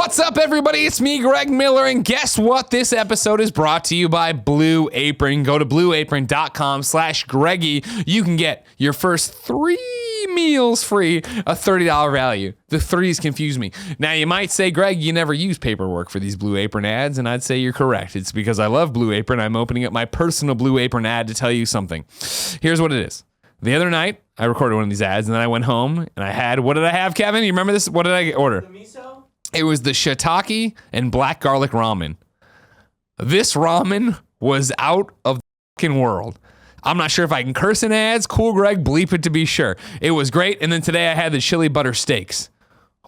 What's up, everybody? It's me, Greg Miller, and guess what? This episode is brought to you by Blue Apron. Go to blueapron.com/Greggy. You can get your first 3 meals free, a $30 value. The 3s confuse me. Now, you might say, Greg, you never use paperwork for these Blue Apron ads, and I'd say you're correct. It's because I love Blue Apron. I'm opening up my personal Blue Apron ad to tell you something. Here's what it is. The other night, I recorded one of these ads, and then I went home, and I had, what did I have, Kevin? You remember this? What did I order? The miso? It was the shiitake and black garlic ramen. This ramen was out of the fucking world. I'm not sure if I can curse in ads. Cool, Greg, bleep it to be sure. It was great. And then today I had the chili butter steaks.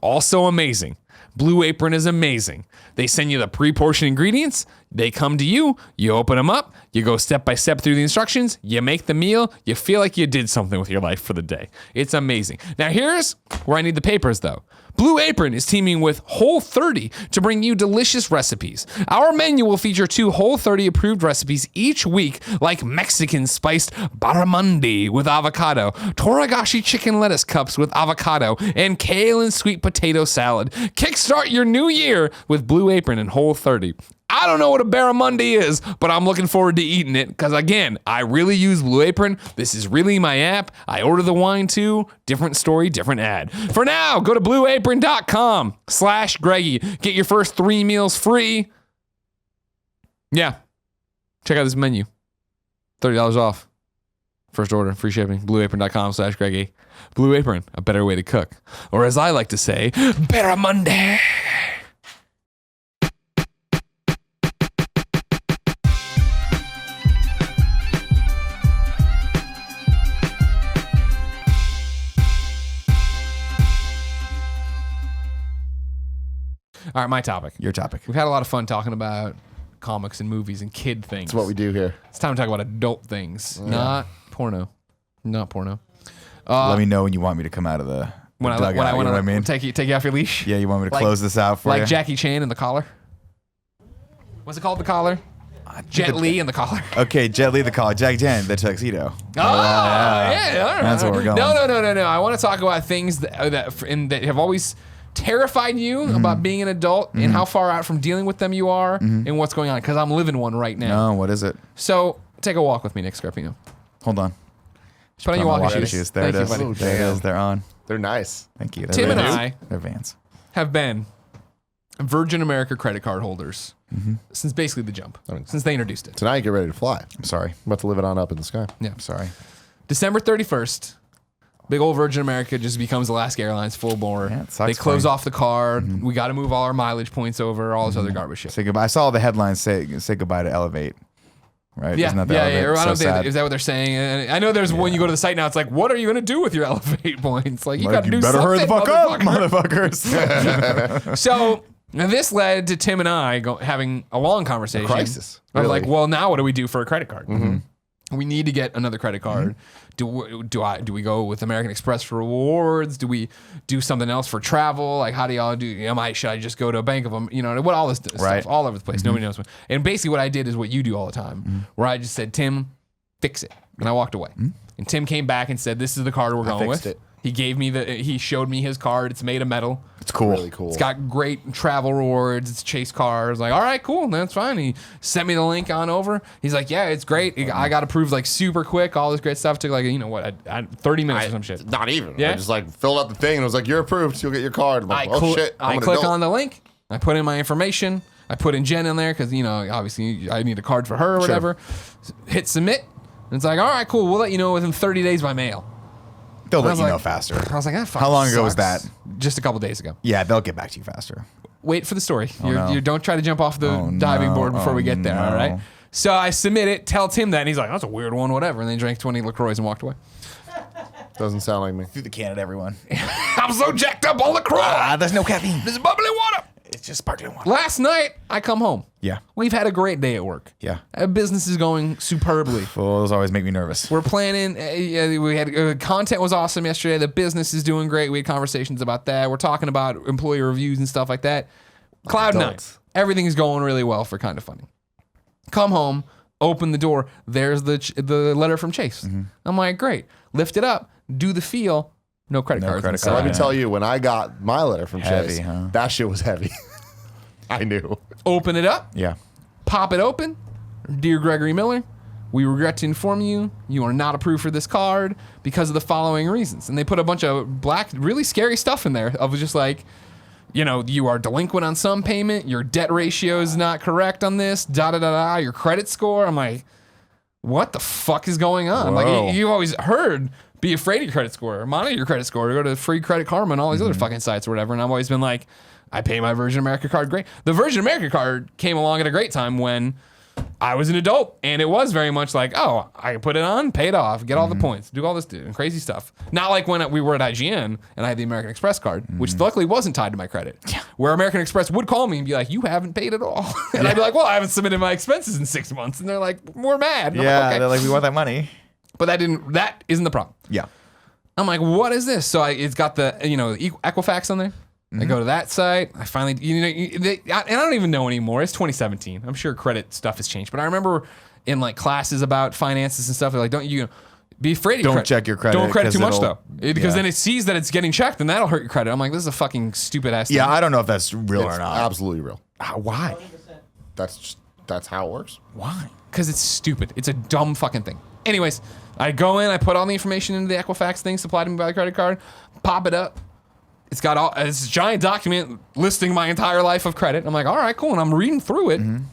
Also amazing. Blue Apron is amazing. They send you the pre-portioned ingredients. They come to you. You open them up. You go step by step through the instructions. You make the meal. You feel like you did something with your life for the day. It's amazing. Now here's where I need the papers though. Blue Apron is teaming with Whole30 to bring you delicious recipes. Our menu will feature 2 Whole30 approved recipes each week, like Mexican spiced barramundi with avocado, toragashi chicken lettuce cups with avocado, and kale and sweet potato salad. Kickstart your new year with Blue Apron and Whole30. I don't know what a barramundi is, but I'm looking forward to eating it because, again, I really use Blue Apron. This is really my app. I order the wine too. Different story, different ad. For now, go to blueapron.com/Greggy. Get your first 3 meals free. Yeah. Check out this menu. $30 off. First order, free shipping. Blueapron.com/Greggy. Blue Apron, a better way to cook. Or as I like to say, barramundi. All right, my topic. Your topic. We've had a lot of fun talking about comics and movies and kid things. That's what we do here. It's time to talk about adult things, not porno. Not porno. Let me know when you want me to come out of the When I dugout, want you know what I mean? to take you off your leash. Yeah, you want me to close this out for you? Like Jackie Chan in The Collar. What's it called? The Collar. Jet Li in The Collar. Okay, Jet Li the collar, Jackie Chan the tuxedo. Yeah, all right. That's where we're going. No. I want to talk about things that have always terrified you about being an adult and how far out from dealing with them you are and what's going on, because I'm living one right now. No, what is it? So take a walk with me, Nick Scarpino. Hold on. Put on your walking shoes. There it Thank is. you, buddy. There it is. They're on. They're nice. Thank you. They're Tim and Vans. I They're Vans. have been Virgin America credit card holders since basically the jump, since they introduced it. Tonight, get ready to fly. I'm sorry. I'm about to live it on up in the sky. Yeah. I'm sorry. December 31st, big old Virgin America just becomes Alaska Airlines full bore. Yeah, it sucks They close for you. off the card. We got to move all our mileage points over, all this other garbage shit. Say goodbye. I saw the headlines say goodbye to Elevate. Right? Yeah, Isn't that the yeah. Elevate? I don't So think sad. is that what they're saying? And I know there's when you go to the site now, it's like, what are you gonna do with your Elevate points? Like you got to do better something. hurry the fuck up, motherfucker. motherfuckers. So now this led to Tim and I having a long conversation. crisis, Of really. like, well, now what do we do for a credit card? We need to get another credit card. Do we go with American Express for rewards? Do we do something else for travel? Like, how do y'all do? Should I just go to a bank of them? You know, what all this Right. stuff all over the place. Nobody knows. And basically, what I did is what you do all the time, where I just said, Tim, fix it, and I walked away. And Tim came back and said, this is the card we're going with. fixed it. He showed me his card. It's made of metal. It's cool. Really cool. It's got great travel rewards. It's Chase cards. Like, all right, cool. That's fine. He sent me the link on over. He's like, yeah, it's great. I got approved like super quick. All this great stuff took like, 30 minutes or some shit. Not even. Yeah? I just like filled out the thing and it was like, you're approved. You'll get your card. I'm like, shit. I click on the link. I put in my information. I put in Jen in there because, obviously I need a card for her or whatever. Hit submit. And it's like, all right, cool. We'll let you know within 30 days by mail. They'll let was you like- know faster. I was like, that fucking How long ago was sucks. that? Just a couple days ago. Yeah, they'll get back to you faster. Wait for the story. no. You don't try to jump off the diving board before we get there, all right? So I submit it, tell Tim that, and he's like, that's a weird one, whatever. And then he drank 20 LaCroix and walked away. Doesn't sound like me. Through the can at everyone. I'm so jacked up on LaCroix. There's no caffeine. This is bubbly water. It's just sparkling water. Last night, I come home. Yeah. We've had a great day at work. Yeah. Business is going superbly. Well, those always make me nervous. We're planning. We had content was awesome yesterday. The business is doing great. We had conversations about that. We're talking about employee reviews and stuff like that. Cloud nine. Adults. Everything's going really well for Kind of Funny. Come home, open the door. There's the letter from Chase. I'm like, great. Lift it up. Do the feel. No credit cards. credit inside. card. Let me tell you, when I got my letter from Heavy, Chase, huh? that shit was heavy. I knew. Open it up. Yeah. Pop it open. Dear Gregory Miller, we regret to inform you, you are not approved for this card because of the following reasons. And they put a bunch of black, really scary stuff in there of just like, you are delinquent on some payment, your debt ratio is not correct on this, your credit score. I'm like, what the fuck is going on? Whoa. Like, you've always heard, be afraid of your credit score, monitor your credit score, go to Free Credit Karma and all these other fucking sites or whatever. And I've always been like, I pay my Virgin America card great. The Virgin America card came along at a great time when I was an adult, and it was very much like, oh, I can put it on, pay it off, get all the points, do all this crazy stuff. Not like when we were at IGN and I had the American Express card, which luckily wasn't tied to my credit. Where American Express would call me and be like, you haven't paid at all. And I'd be like, well, I haven't submitted my expenses in 6 months. And they're like, we're mad. And I'm like, okay. They're like, we want that money. But that isn't the problem. Yeah. I'm like, what is this? So it's got the, Equifax on there. I go to that site. I finally, and I don't even know anymore. It's 2017. I'm sure credit stuff has changed. But I remember in like classes about finances and stuff, they're like, don't you be afraid of your credit. Don't check your credit. Don't credit too much though. Because yeah. then it sees that it's getting checked and that'll hurt your credit. I'm like, this is a fucking stupid ass thing. Yeah, I don't know if that's real It's or not. absolutely real. Why? That's how it works. Why? Because it's stupid. It's a dumb fucking thing. Anyways, I go in, I put all the information into the Equifax thing supplied to me by the credit card, pop it up. It's got it's a giant document listing my entire life of credit. I'm like, all right, cool. And I'm reading through it. And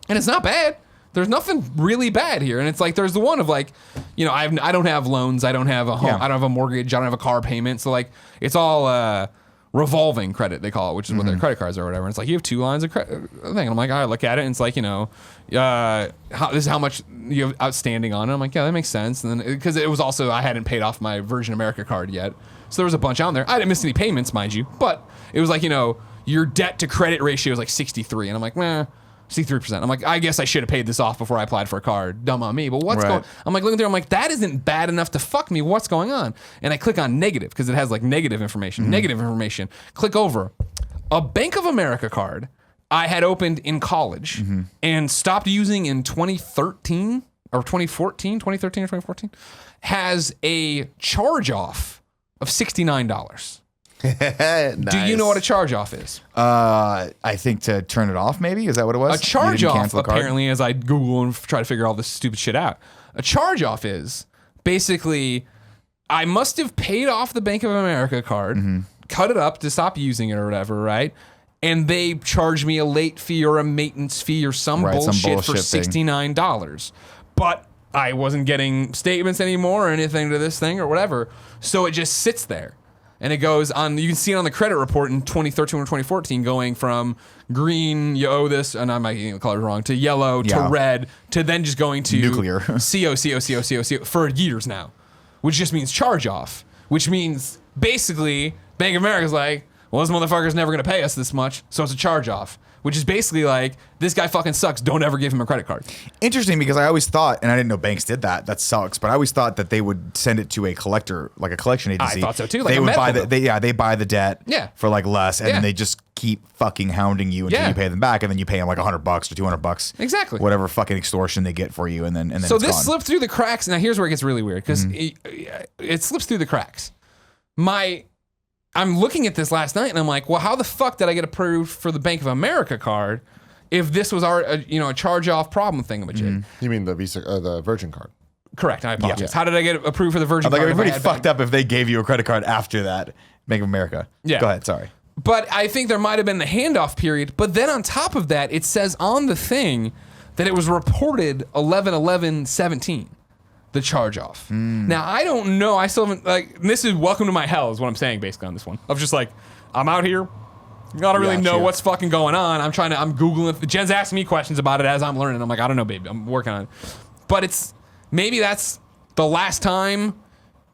it's not bad. There's nothing really bad here. And it's like, there's the one of like, I don't have loans. I don't have a home. Yeah. I don't have a mortgage. I don't have a car payment. So like, it's all revolving credit, they call it, which is what their credit cards are or whatever. And it's like, you have 2 lines of credit thing. And I'm like, all right, look at it. And it's like, this is how much you have outstanding on it. I'm like, yeah, that makes sense. And then, because it was also, I hadn't paid off my Virgin America card yet. So there was a bunch on there. I didn't miss any payments, mind you. But it was like, your debt to credit ratio is like 63. And I'm like, 63%. I'm like, I guess I should have paid this off before I applied for a card. Dumb on me. But what's going on? I'm like, looking through, I'm like, that isn't bad enough to fuck me. What's going on? And I click on negative because it has like negative information. Negative information. Click over. A Bank of America card I had opened in college and stopped using in 2013 or 2014, 2013 or 2014, has a charge off of $69. Nice. Do you know what a charge off is? I think to turn it off, maybe? Is that what it was? A charge You didn't off, cancel the card? apparently, as I Google and try to figure all this stupid shit out, a charge off is basically I must have paid off the Bank of America card, cut it up to stop using it or whatever, right? And they charge me a late fee or a maintenance fee or some bullshit for thing. $69. But I wasn't getting statements anymore or anything to this thing or whatever. So it just sits there. And it goes on, you can see it on the credit report in 2013 or 2014 going from green, you owe this, and I'm making the colors wrong, to yellow, to red, to then just going to Nuclear. CO for years now, which just means charge off, which means basically Bank of America's like, well, this motherfucker's never going to pay us this much, so it's a charge off. Which is basically like, this guy fucking sucks. Don't ever give him a credit card. Interesting, because I always thought, and I didn't know banks did that. That sucks. But I always thought that they would send it to a collector, like a collection agency. I thought so too. Like they a would buy medical the they buy the debt for like less, and then they just keep fucking hounding you until you pay them back, and then you pay them like $100 or $200. Exactly. Whatever fucking extortion they get for you, and then so it's this gone. slipped through the cracks. Now here's where it gets really weird because it slips through the cracks. I'm looking at this last night and I'm like, well, how the fuck did I get approved for the Bank of America card if this was a charge off problem thingamajig? You mean the Visa, the Virgin card? Correct. I apologize. How did I get approved for the Virgin Like, card? it'd be pretty fucked up if they gave you a credit card after that. Bank of America. Yeah. Go ahead. Sorry. But I think there might have been the handoff period. But then on top of that, it says on the thing that it was reported 11/11/17. The charge off. Now I don't know. I still haven't this is welcome to my hell is what I'm saying basically on this one. Of just like, I'm out here. I don't really know what's fucking going on. I'm Googling it. Jen's asking me questions about it as I'm learning. I'm like, I don't know, baby. I'm working on it. But maybe that's the last time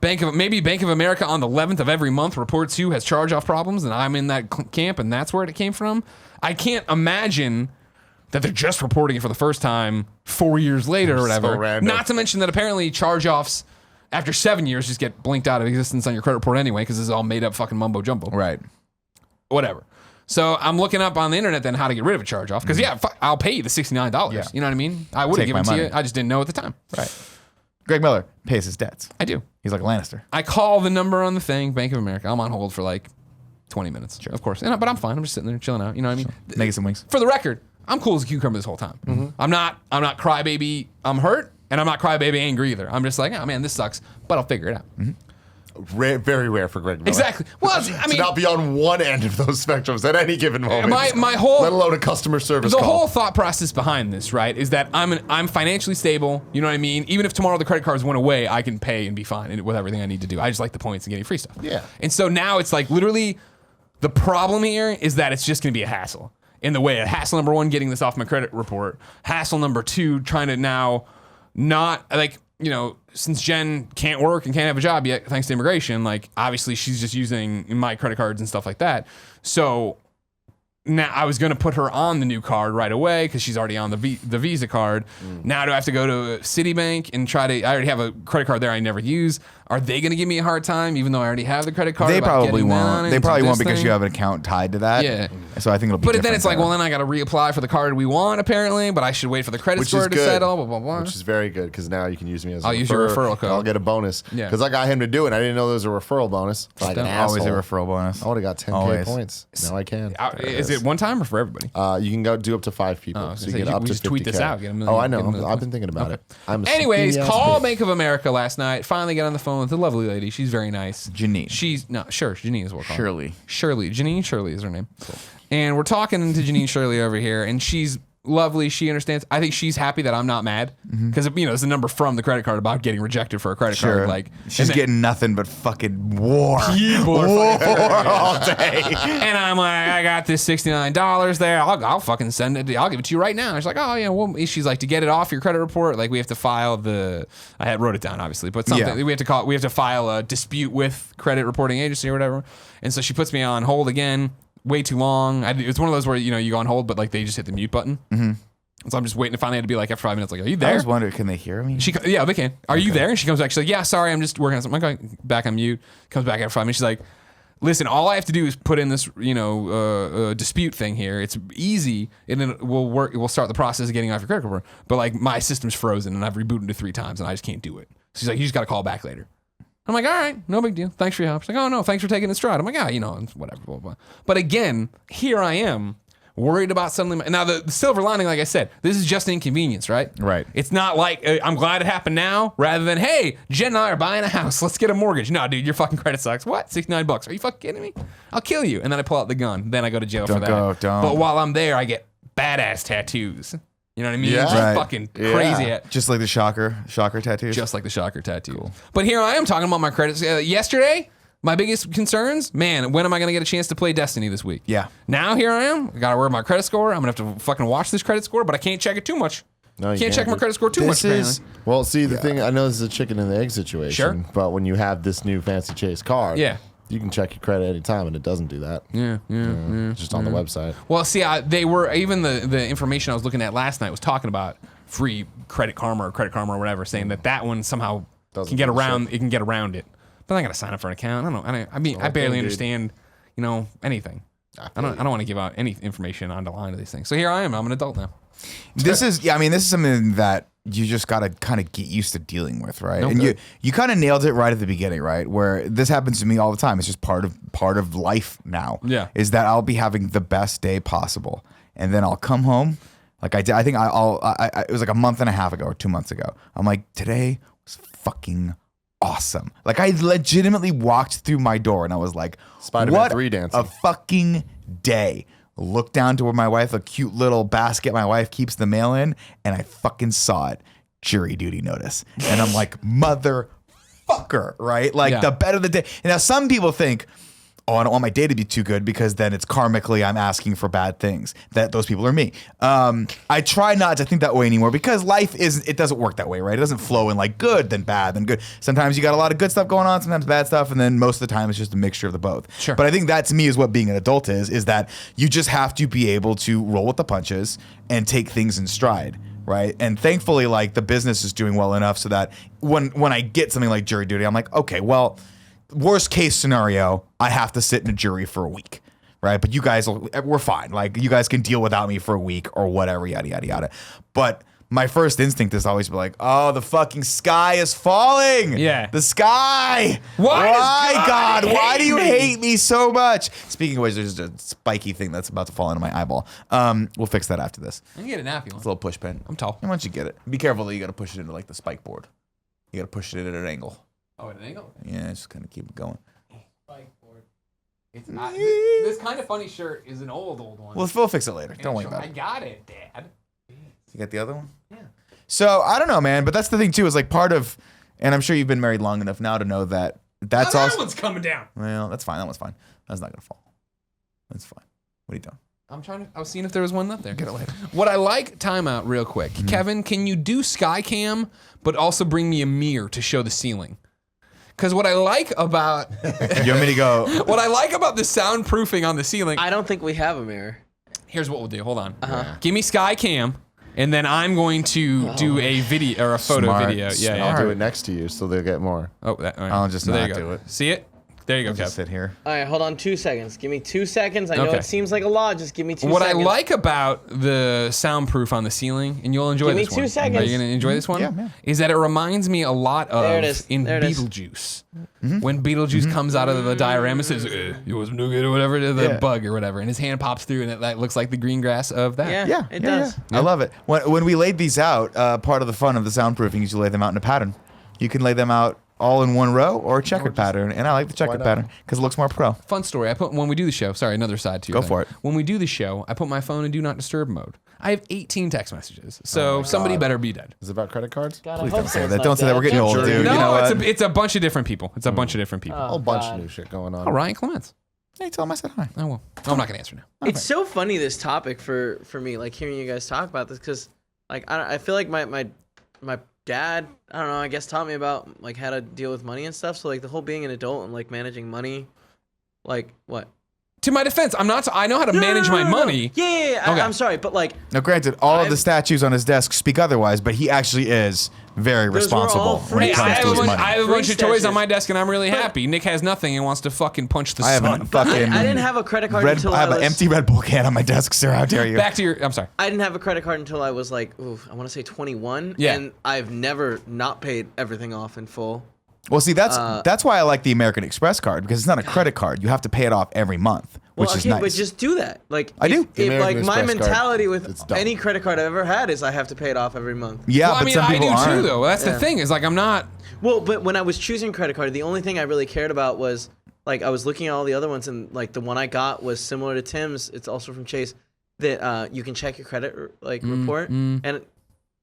Bank of America on the 11th of every month reports who has charge off problems, and I'm in that camp, and that's where it came from. I can't imagine that they're just reporting it for the first time 4 years later or whatever. random. Not to mention that apparently charge-offs after 7 years just get blinked out of existence on your credit report anyway because this is all made up fucking mumbo jumbo. Right. Whatever. So I'm looking up on the internet then how to get rid of a charge-off because I'll pay you the $69. Yeah. You know what I mean? I would have Take given it my to you. money. I just didn't know at the time. Right. Greg Miller pays his debts. I do. He's like a Lannister. I call the number on the thing, Bank of America. I'm on hold for like 20 minutes, of course. But I'm fine. I'm just sitting there chilling out. You know what I mean? Making some wings. For the record, I'm cool as a cucumber this whole time. I'm not crybaby. I'm hurt, and I'm not crybaby angry either. I'm just like, oh man, this sucks, but I'll figure it out. Very rare for Greg Miller. Exactly. Well, I mean, to not be on one end of those spectrums at any given moment. My whole, let alone a customer service the call. whole thought process behind this, right, is that I'm financially stable. You know what I mean? Even if tomorrow the credit cards went away, I can pay and be fine with everything I need to do. I just like the points and getting free stuff. Yeah. And so now it's like literally the problem here is that it's just going to be a hassle. In the way of hassle number one, getting this off my credit report. Hassle number two, trying to now not like, you know, since Jen can't work and can't have a job yet, thanks to immigration, like obviously she's just using my credit cards and stuff like that. So now I was going to put her on the new card right away because she's already on the Visa card. Now do I have to go to Citibank and I already have a credit card there I never use. Are they going to give me a hard time even though I already have the credit card? They probably won't. They probably won't because thing? you have an account tied to that. Yeah. So I think it'll be But then it's like, there. well, then I got to reapply for the card we want apparently, but I should wait for the credit score to settle, blah, blah, blah. Which is very good because now you can use me as I'll use your referral code. I'll get a bonus. Yeah. Because I got him to do it. I didn't know there was a referral bonus. Like an Always a asshole. referral bonus. I would have got 10K points. Now I can. Is it one time or for everybody? You can go do up to 5 people. Oh, so you get up we to just 50K. tweet this out. Get a million, I know. get a million I've been thinking about it. Anyways, skinny-ass call bitch. Bank of America last night. Finally got on the phone with the lovely lady. She's very nice. Janine. Janine is what we'll call her. Shirley. Janine Shirley is her name. Cool. And we're talking to Janine Shirley over here, and she's lovely. She understands. I think she's happy that I'm not mad because you know it's a number from the credit card about getting rejected for a credit card. Like she's getting nothing but fucking war all day. And I'm like, I got this $69 there. I'll fucking send it. I'll give it to you right now. She's like, oh yeah. Well, she's like, to get it off your credit report, like we have to file wrote it down obviously, but something we have to file a dispute with credit reporting agency or whatever. And so she puts me on hold again. Way too long. It's one of those where you go on hold, but like they just hit the mute button. So I'm just waiting to finally had to be like after 5 minutes, like, are you there? I was wondering, can they hear me? Yeah, they can. Are you there? And she comes back. She's like, yeah, sorry, I'm just working on something. I'm going back on mute. Comes back after 5 minutes. She's like, listen, all I have to do is put in this, dispute thing here. It's easy, and then we'll work. We'll start the process of getting off your credit report. But like my system's frozen, and I've rebooted it 3 times, and I just can't do it. She's like, you just got to call back later. I'm like, all right, no big deal. Thanks for your help. She's like, oh no, thanks for taking it stride. I'm like, whatever, blah, blah. But again, here I am, worried about something. Now the silver lining, like I said, this is just an inconvenience, right? Right. It's not like I'm glad it happened now, rather than, hey, Jen and I are buying a house. Let's get a mortgage. No, dude, your fucking credit sucks. What? $69? Are you fucking kidding me? I'll kill you. And then I pull out the gun. Then I go to jail for that. Don't. But while I'm there, I get badass tattoos. You know what I mean? Yeah. Just Right. fucking crazy. Just like the shocker tattoos. Just like the shocker tattoo. Cool. But here I am talking about my credits. Yesterday, my biggest concerns, man, when am I going to get a chance to play Destiny this week? Yeah. Now here I am. I got to worry about my credit score. I'm going to have to fucking watch this credit score, but I can't check it too much. No, you can't check my credit score too much, apparently. Well, see, the thing, I know this is a chicken and the egg situation. Sure. But when you have this new Fancy Chase card, you can check your credit anytime, and it doesn't do that. Yeah. Just on the website. Well, see, they were, even the information I was looking at last night was talking about free Credit Karma or whatever, saying that one somehow can get around. It can get around it. But I got to sign up for an account. I barely understand, anything. I don't want to give out any information on the line of these things. So here I am. I'm an adult now. This is something that you just got to kind of get used to dealing with, right? Okay. And you kind of nailed it right at the beginning, right? Where this happens to me all the time. It's just part of life now. Yeah. Is that I'll be having the best day possible, and then I'll come home. Like I did, I think it was like a month and a half ago or 2 months ago. I'm like, today was fucking awesome. Like I legitimately walked through my door and I was like, Spider-Man what 3 dancing. a fucking day. Look down to where my wife, a cute little basket my wife keeps the mail in, and I fucking saw it. Jury duty notice. And I'm like, motherfucker, right? Like the better the day. And now some people think, oh, I don't want my day to be too good because then it's karmically I'm asking for bad things. That those people are me. I try not to think that way anymore because life it doesn't work that way, right? It doesn't flow in like good, then bad, then good. Sometimes you got a lot of good stuff going on, sometimes bad stuff, and then most of the time it's just a mixture of the both. Sure. But I think that to me is what being an adult is that you just have to be able to roll with the punches and take things in stride. Right. And thankfully, like the business is doing well enough so that when I get something like jury duty, I'm like, okay, well, worst case scenario, I have to sit in a jury for a week, right? But we're fine. Like you guys can deal without me for a week or whatever, yada, yada, yada. But my first instinct is always be like, oh, the fucking sky is falling. Yeah. The sky. Why God? Why do you me? hate me so much? Speaking of which, there's a spiky thing that's about to fall into my eyeball. We'll fix that after this. I can get a nap you want. It's a little push pin. I'm tall. Why don't you get it? Be careful though. You got to push it into like the spike board. You got to push it at an angle. Oh, at an angle? Yeah, just kind of keep it going. Spike board. It's not. This kind of funny shirt is an old one. We'll fix it later. Don't worry about I it. got it, Dad. You got the other one? Yeah. So I don't know, man. But that's the thing too. Is like part of, and I'm sure you've been married long enough now to know that that's That also. one's coming down. Well, that's fine. That one's fine. That's not gonna fall. That's fine. What are you doing? I was seeing if there was one left there. Get it later. What I like, timeout real quick. Kevin, can you do sky cam, but also bring me a mirror to show the ceiling? Because what I like about You want me to go? what I like about the soundproofing on the ceiling. I don't think we have a mirror. Here's what we'll do. Hold on. Uh-huh. Give me sky cam, and then I'm going to do a video or a photo Smart. video. Yeah, I'll yeah. do it next to you so they'll get more. Oh, that, all right. I'll just so there not you go. do it. See it? There you go, Just Kev. sit here. All right, hold on 2 seconds. Give me 2 seconds. I know Okay. it seems like a lot. Just give me 2 What seconds. I like about the soundproof on the ceiling, and you'll enjoy Give me this one. 2 seconds. Are you going to enjoy this one? Yeah, yeah. Is that it reminds me a lot of There it is. in There it is. Beetlejuice. When Beetlejuice comes out of the diorama, says, you was no good or whatever, to the Yeah. bug or whatever, and his hand pops through, and it that looks like the green grass of that. Yeah, Yeah, it yeah, does. yeah. I love it. When we laid these out, part of the fun of the soundproofing is you lay them out in a pattern. You can lay them out all in one row or a checkered pattern, and I like the checkered not? pattern because it looks more pro. Fun story. When we do the show, sorry, another side to your Go thing. for it. When we do the show, I put my phone in do not disturb mode. I have 18 text messages, so somebody better be dead. Is it about credit cards? God, I Please hope don't say so. It's that. not Don't say that. We're getting old, Sure. dude. No, You know what? it's a bunch of different people. It's a bunch of different people. A whole bunch God. of new shit going on. Oh, Ryan Clements. Hey, tell him I said hi. Oh, well. I'm not going to answer now. It's so funny, this topic, for me, like hearing you guys talk about this, because like I feel like my dad, I don't know, I guess taught me about like how to deal with money and stuff. So like the whole being an adult and like managing money, like what? To my defense, I know how to manage my money. Yeah. Okay. I'm sorry, but like Now, granted, all of the I've- statues on his desk speak otherwise, but he actually is very Those were all responsible when free. it I comes have to a his bunch, money. I have a bunch of Free toys on statues. my desk, and I'm really happy. Nick has nothing and wants to fucking punch the I have sun. a fucking I didn't have a credit card Red, until I have I an was empty Red Bull can on my desk, sir. How dare you? Back to your. I'm sorry. I didn't have a credit card until I was like, I want to say 21. Yeah. And I've never not paid everything off in full. Well, see, that's why I like the American Express card because it's not a credit card. You have to pay it off every month, Well, which is okay, nice. but just do that. Like I do. The If, like American my Express card, mentality it's with dumb. any credit card I've ever had is I have to pay it off every month. yeah, Well, I but mean, some I people do aren't. too, though. That's the Yeah. thing. Is like I'm not. Well, but when I was choosing credit card, the only thing I really cared about was like I was looking at all the other ones, and like the one I got was similar to Tim's. It's also from Chase that you can check your credit report, and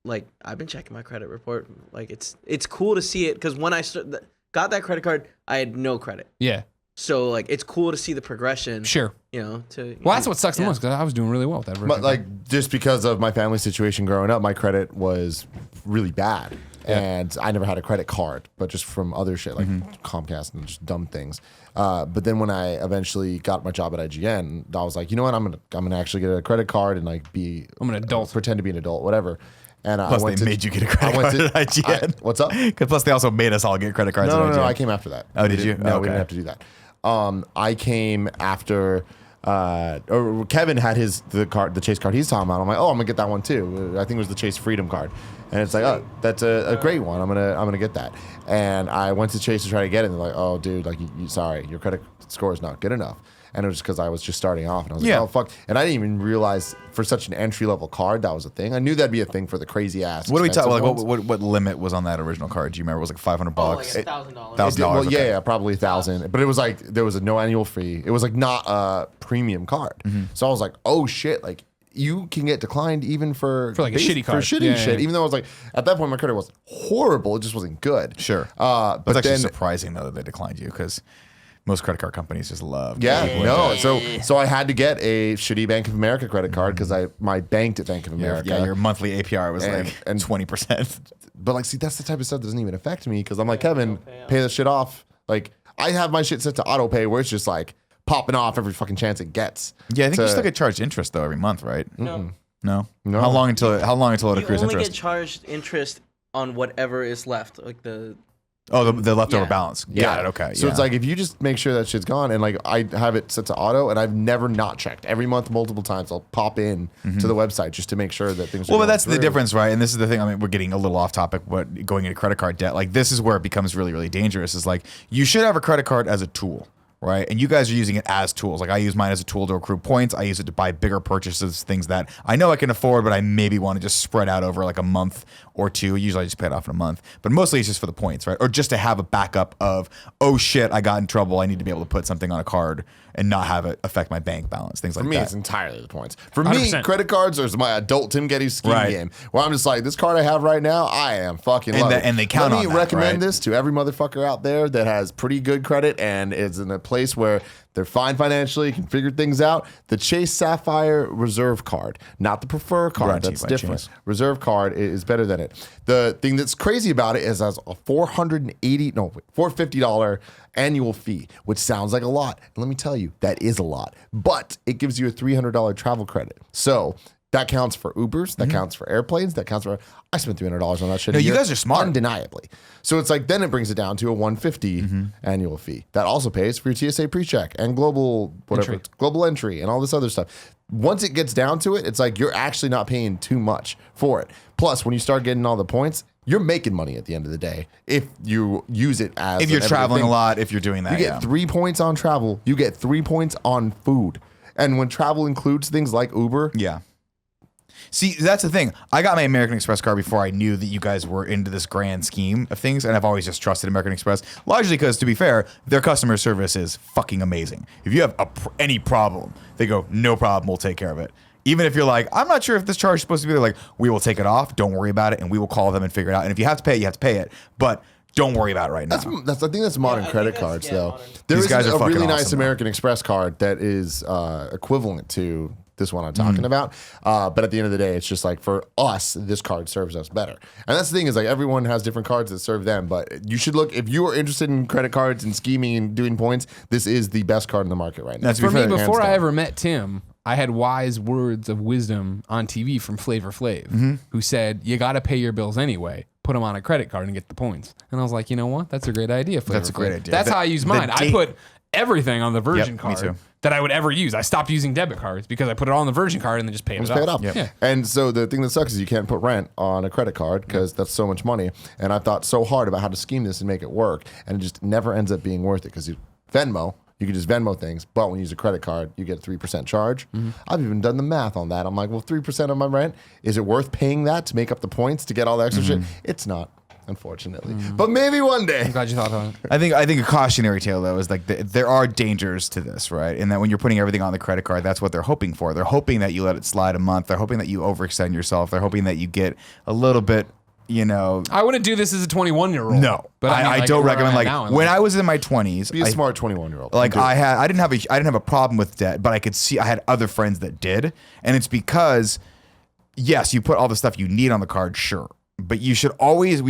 like I've been checking my credit report. Like it's cool to see it because when I got that credit card, I had no credit. Yeah. So like it's cool to see the progression. Sure. You know. Well, that's what sucks the Yeah. most because I was doing really well with that. But like just because of my family situation growing up, my credit was really bad. And I never had a credit card, but just from other shit like Comcast and just dumb things. But then when I eventually got my job at IGN, I was like, you know what, I'm gonna actually get a credit card and like I'm an adult. pretend to be an adult, whatever. And Plus, I went they to, made you get a credit card at IGN. what's up? Because plus, they also made us all get credit cards at IGN. No, I came after that. Oh, did you? No, we Okay. didn't have to do that. I came after, or Kevin had the Chase card he's talking about. I'm like, oh, I'm gonna get that one too. I think it was the Chase Freedom card, and it's like, oh, that's a great one. I'm gonna get that. And I went to Chase to try to get it. And they're like, oh, dude, like, sorry, your credit score is not good enough. And it was because I was just starting off, and I was Yeah. like, oh fuck. And I didn't even realize for such an entry level card that was a thing. I knew that'd be a thing for the crazy ass. What do we talk? expensive Like, ones. what limit was on that original card? Do you remember? It was like $500 Oh, like bucks. $1,000. $1,000. Well, okay. yeah, probably 1,000. But it was like there was a no annual fee. It was like not a premium card. So I was like, oh shit, like you can get declined even for like a shitty card. for shitty Yeah, shit. yeah. Even though I was like at that point my credit was horrible. It just wasn't good. Sure. But It's actually then surprising though that they declined you because most credit card companies just love. yeah, people no. like So I had to get a shitty Bank of America credit card because my banked at Bank of America. your monthly APR was And- like and- 20%. But like, see, that's the type of stuff that doesn't even affect me because I'm like, Kevin, pay the shit off. Like, I have my shit set to auto pay where it's just like popping off every fucking chance it gets. Yeah, I think you to- still get charged interest though every month, right? No. No. No. How long until it You accrues only interest? get charged interest on whatever is left, like the Oh, the leftover Yeah. balance. Got it. Okay. So yeah. it's like if you just make sure that shit's gone, and like I have it set to auto, and I've never not checked. Every month, multiple times, I'll pop in to the website just to make sure that things. Are Well, but going that's the through. difference, right? And this is the thing. I mean, we're getting a little off topic, but going into credit card debt, like this is where it becomes really, really dangerous. Is like you should have a credit card as a tool, right? And you guys are using it as tools. Like I use mine as a tool to accrue points. I use it to buy bigger purchases, things that I know I can afford, but I maybe want to just spread out over like a month or two. Usually I just pay it off in a month, but mostly it's just for the points, right? Or just to have a backup of, oh shit, I got in trouble. I need to be able to put something on a card and not have it affect my bank balance, things like For me, that. it's entirely the points. For me, 100%. credit cards are my adult Tim Gettys scheme Right. game, where I'm just like, this card I have right now, I am fucking And loving. and they count Let me on that, recommend right? this to every motherfucker out there that has pretty good credit and is in a place where they're fine financially, can figure things out. The Chase Sapphire Reserve card, not the Prefer card. Brought to you That's by different. Chase. Reserve card is better than it. The thing that's crazy about it is it has a $450 annual fee, which sounds like a lot. And let me tell you, that is a lot. But it gives you a $300 travel credit. So that counts for Ubers, that counts for airplanes, that counts for. I spent $300 on that shit. No, a you year, guys are smart. undeniably. So it's like then it brings it down to a $150 annual fee. That also pays for your TSA pre-check and global whatever, Entry. global entry and all this other stuff. Once it gets down to it, it's like you're actually not paying too much for it. Plus, when you start getting all the points, you're making money at the end of the day if you use it as If you're an everyday traveling thing. a lot, if you're doing that, You get 3 points on travel. You get 3 points on food. And when travel includes things like Uber, Yeah. See, that's the thing. I got my American Express card before I knew that you guys were into this grand scheme of things, and I've always just trusted American Express, largely because, to be fair, their customer service is fucking amazing. If you have any problem, they go, no problem, we'll take care of it. Even if you're like, I'm not sure if this charge is supposed to be there, like, we will take it off, don't worry about it, and we will call them and figure it out. And if you have to pay it, you have to pay it. But don't worry about it right now. that's I think that's modern I credit think that's- cards, yeah, though. modern. There These is guys are a fucking really nice awesome, though. American Express card that is equivalent to this one I'm talking about. But at the end of the day, it's just like for us, this card serves us better. And that's the thing is like everyone has different cards that serve them. But you should look, if you are interested in credit cards and scheming and doing points, this is the best card in the market right now. That's to be For me, fair, before hands I down. ever met Tim, I had wise words of wisdom on TV from Flavor Flav, who said, you got to pay your bills anyway. Put them on a credit card and get the points. And I was like, you know what? That's a great idea, Flavor That's a great Flav. idea. That's The- how I use the mine. I date- put everything on the Virgin Yep, me card too. that I would ever use. I stopped using debit cards because I put it all on the Virgin card and then just paid Just it pay off. it off. Yeah. And so the thing that sucks is you can't put rent on a credit card because that's so much money. And I've thought so hard about how to scheme this and make it work. And it just never ends up being worth it because Venmo, you can just Venmo things. But when you use a credit card, you get a 3% charge. I've even done the math on that. I'm like, well, 3% of my rent, is it worth paying that to make up the points to get all the extra shit? It's not. Unfortunately, but maybe one day. I'm glad you thought about it. I think a cautionary tale though is like there are dangers to this, right? And that when you're putting everything on the credit card, that's what they're hoping for. They're hoping that you let it slide a month. They're hoping that you overextend yourself. They're hoping that you get a little bit, you know. I wouldn't do this as a 21-year-old. No, but I, mean, like, don't where I'm recommend. at Like now in when life. I was in my 20s, Be a smart 21-year-old. like Do it. I didn't have a problem with debt, but I could see I had other friends that did, and it's because yes, you put all the stuff you need on the card, sure. But we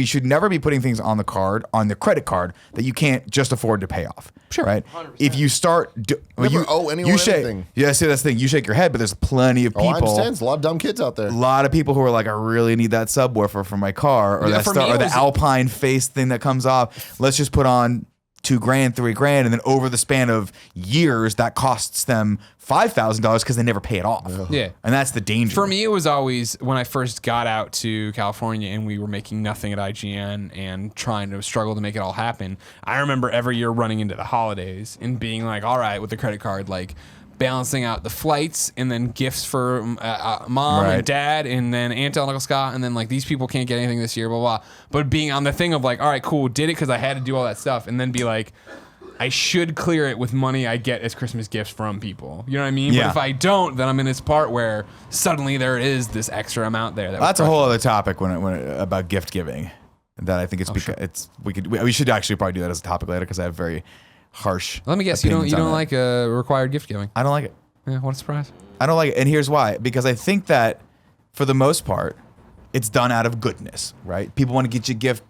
should never be putting things on the credit card that you can't just afford to pay off. Sure. Right? 100%. If you start, Never owe anyone shake, anything. Yeah, see, that's the thing. You shake your head, but there's plenty of Oh, I people. understand. There's a lot of dumb kids out there. A lot of people who are like, I really need that subwoofer for my car, or Yeah, that for me, or it the was- Alpine face thing that comes off. Let's just put on $2,000, $3,000, and then over the span of years, that costs them $5,000 because they never pay it off. Yeah. And that's the danger. For me, it was always when I first got out to California and we were making nothing at IGN and trying to struggle to make it all happen. I remember every year running into the holidays and being like, all right, with the credit card, like balancing out the flights and then gifts for mom Right. and dad and then Aunt and Uncle Scott and then like these people can't get anything this year, blah, blah. But being on the thing of like, all right, cool, did it because I had to do all that stuff and then be like, I should clear it with money I get as Christmas gifts from people. You know what I mean? Yeah. But if I don't, then I'm in this part where suddenly there is this extra amount there. That That's a whole other topic about gift giving. That I think it's because we should actually probably do that as a topic later because I have very harsh. Let me guess, you opinions don't on it. like required gift giving. I don't like it. Yeah, what a surprise. I don't like it, and here's why. Because I think that for the most part, it's done out of goodness, right? People want to get you a gift,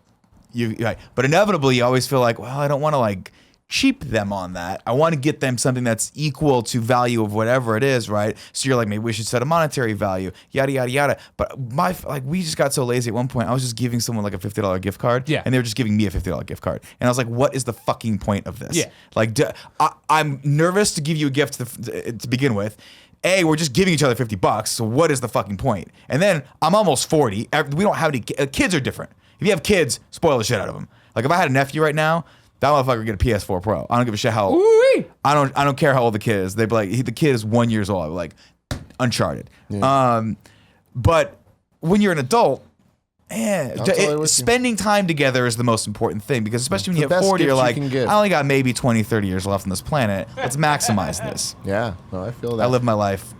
but inevitably you always feel like, well, I don't want to like cheap them on that. I want to get them something that's equal to value of whatever it is, right? So you're like, maybe we should set a monetary value, yada yada yada. But we just got so lazy at one point. I was just giving someone like a $50 gift card, Yeah. and they were just giving me a $50 gift card, and I was like, what is the fucking point of this? Yeah. Like, I'm nervous to give you a gift to begin with. We're just giving each other $50, so what is the fucking point? And then I'm almost 40. We don't have any kids are different. If you have kids, spoil the shit out of them. Like if I had a nephew right now, that motherfucker would get a PS4 Pro. I don't give a shit how old. Ooh-wee. I don't care how old the kid is. They'd be like, the kid is 1 year old. I'd be like, Uncharted. Yeah. But when you're an adult, totally with you. spending time together is the most important thing, because especially when you The have best 40, you're gift you like, can give. I only got maybe 20, 30 years left on this planet. Let's maximize this. Yeah, no, I feel that. I live my life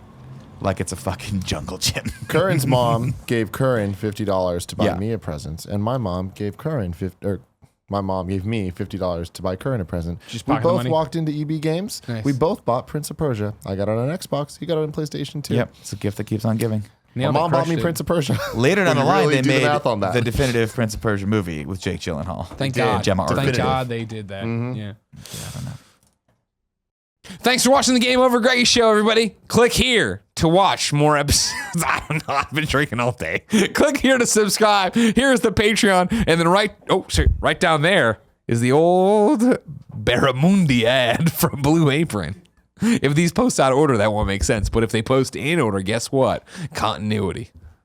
like it's a fucking jungle gym. Curran's mom gave Curran $50 to buy Yeah. me a present, and my mom gave my mom gave me $50 to buy Curran a present. Just We pocket the both money? walked into EB Games. Nice. We both bought Prince of Persia. I got it on an Xbox. He got it on PlayStation 2. Yep, it's a gift that keeps on giving. My Nailed it, mom bought me crushed it. Prince of Persia. Later down the When you line, really they do the made math on that. the definitive Prince of Persia movie with Jake Gyllenhaal. Thank They did. God. Gemma Thank Arterton. God they did that. Mm-hmm. Yeah. Thanks for watching the Game Over Greggy show, everybody. Click here to watch more episodes. I don't know. I've been drinking all day. Click here to subscribe. Here's the Patreon. And then right down there is the old Barramundi ad from Blue Apron. If these post out of order, that won't make sense. But if they post in order, guess what? Continuity.